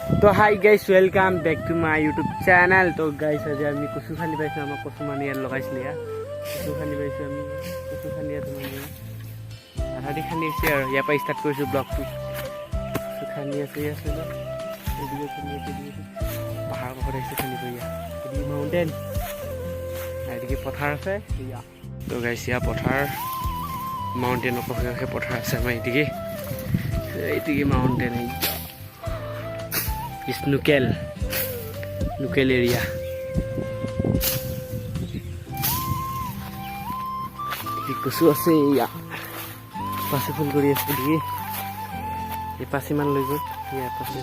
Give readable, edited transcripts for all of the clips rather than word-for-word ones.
तो hi guys welcome back to my YouTube channel. तो guys आज आम कचु खानी पासी आम कचु मान इतना लगाई कचु खानी पासी आम कचु खानी आधा दी खानी और इतना स्टार्ट कर ब्लग तो खानी पहाड़ खानी माउंटेन ये पथार आसे। तो गाइस यहाँ पथार माउंटेन काषे पथार आसे ये माउंटेन नुकेल एरिया कचु आसे पासी फुल कर पासी मान लै गल पासी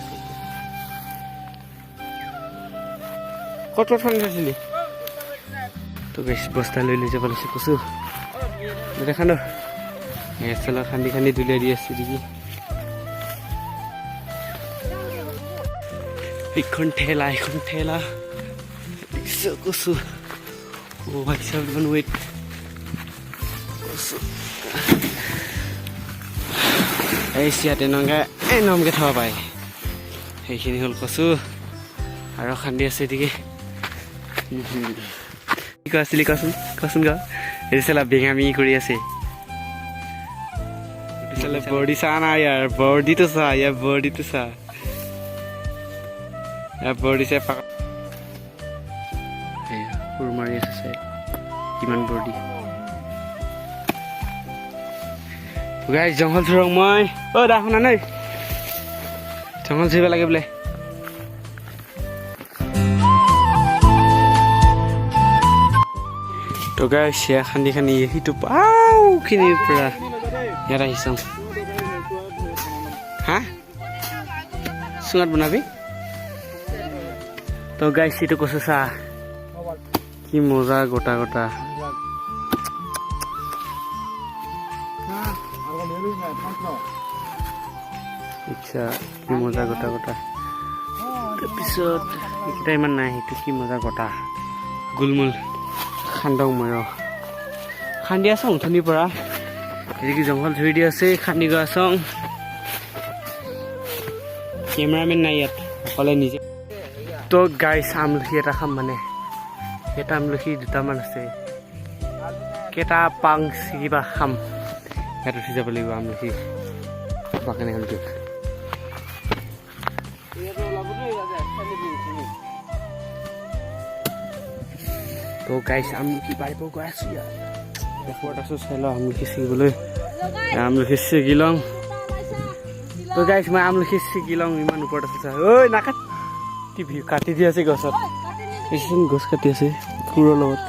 कत थानी तो गाइस बस्ता लै लै जाब लागिছে कचु देखा न चल खान्दी खान्दी दुलियाई दी आछे देखि इखन ठेला कचु ओ भाई सब वेट कचु ইয়াতে নংগা নমকে থব পায় সেইখিনি হল কচু আৰু খান্দি আছে এদিকে কি কৈছিলি কচোন গা এই চালা বেঙামি কৰি আছে চালা বডি চা না यार বডি তো চা यार बॉडी से पक पुर मारी আছে কিমান বডি गाइस जंगल थरং মই ও দেখনা নাই जंगल ছিবা লাগে বলে তো गाइस या खान्दी हिटु पाउ खिनि पुरा यार आइसं हां सुंगात बनाबी तो गाइस ये कचु चा कि मजा गोटा गोटा अच्छा कि मजा गोटा गोटा पिछत इमान ना कि मजा गोटा गुलमुल खान्दौ मैं खान्दी आसं उठनिर পৰা এদিকে जंगल ধৰি দি আছে खान्दी গৈ आसं कैमरामैन নাই ইয়াত অকলে নিজে। तो गाइस আমলখি এটা খাম মানে এটা আমলখি দুটামান আছে কেটা পাংচ কিবা খাম এটা উঠি যাব লাগিব আমলখি বাগানে হলটো তো गाइस আমলখি পাৰিব গৈ আছো দেখুৱাত আছো চাইলো আমলখি ছিগিবলৈ আমলখি ছিগিলং। তো गाइस মই আমলখি ছিগিলং ইমান ওপৰত আছে ঐ নাকাট টিভি কাটি দি আছে গছত এইখন গছ কাটি আছে ফুৰৰ লগত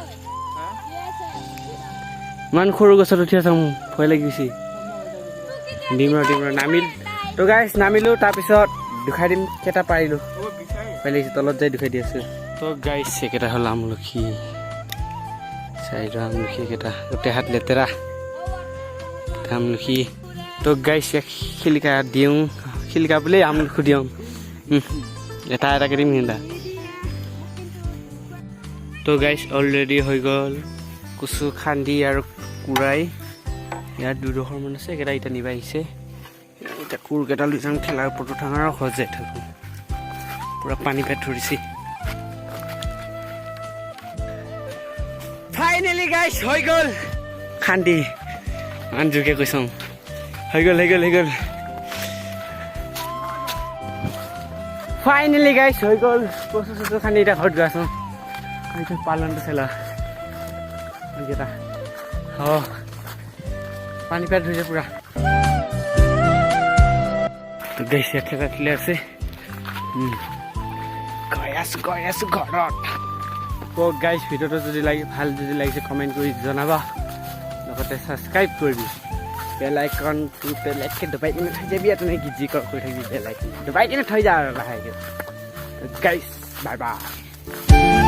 মান সৰু গছত উঠি আছে ভয় লাগিছে ডিমৰা নামিল। তো गाइस নামিলো তাৰপিছত দুখাই দিম কেটা পাৰিলো ভয় লাগিছে তলত যাই দুখাই দি আছে। তো गाइस একেটা হল আমলখি চাইৰা আমলখি কেটা গোটে হাত লেতেৰা আমলখি। তো गाइस খিলিকা দিওঁ খিলিকা বুলি আমলখি দিওঁ এটা এটা কৰিম হিন্দা। তো गाइस অলৰেডি হৈ গল কচু খান্দি আৰু কুৰাই ইয়াত দুডোখৰ মান আছে কেটা ইটা নিবা আহিছে এটা কুৰ কেটা লৈ যাম ঠেলাৰ ওপৰত ঠাঙাৰ সজাই থাকো পুৰা পানী পেট ধৰিছে। ফাইনালি गाइस হৈ গল খান্দি আনজুকে কৈছং হৈ গল फाइनली गाइस হৈ গল কচু কচু খানি এটা ঘৰত গাছং এইটো পালনটো চালা এটা পানী পেট ধৰিছে পুৰা। তো গাইস এটা খেলা আছে গৈ আছো ঘৰত। তো গাইস ভিডিওটো যদি ভাল যদি লাগিছে কমেন্ট কৰি জনাবা লগতে সাবস্ক্ৰাইব কৰিবি bell icon to bell icon दबाई किन थै जाबि त नै गिजी कर कोइ थै बेल आइकन दबाई किन थै जा लागे गाइस बाय बाय।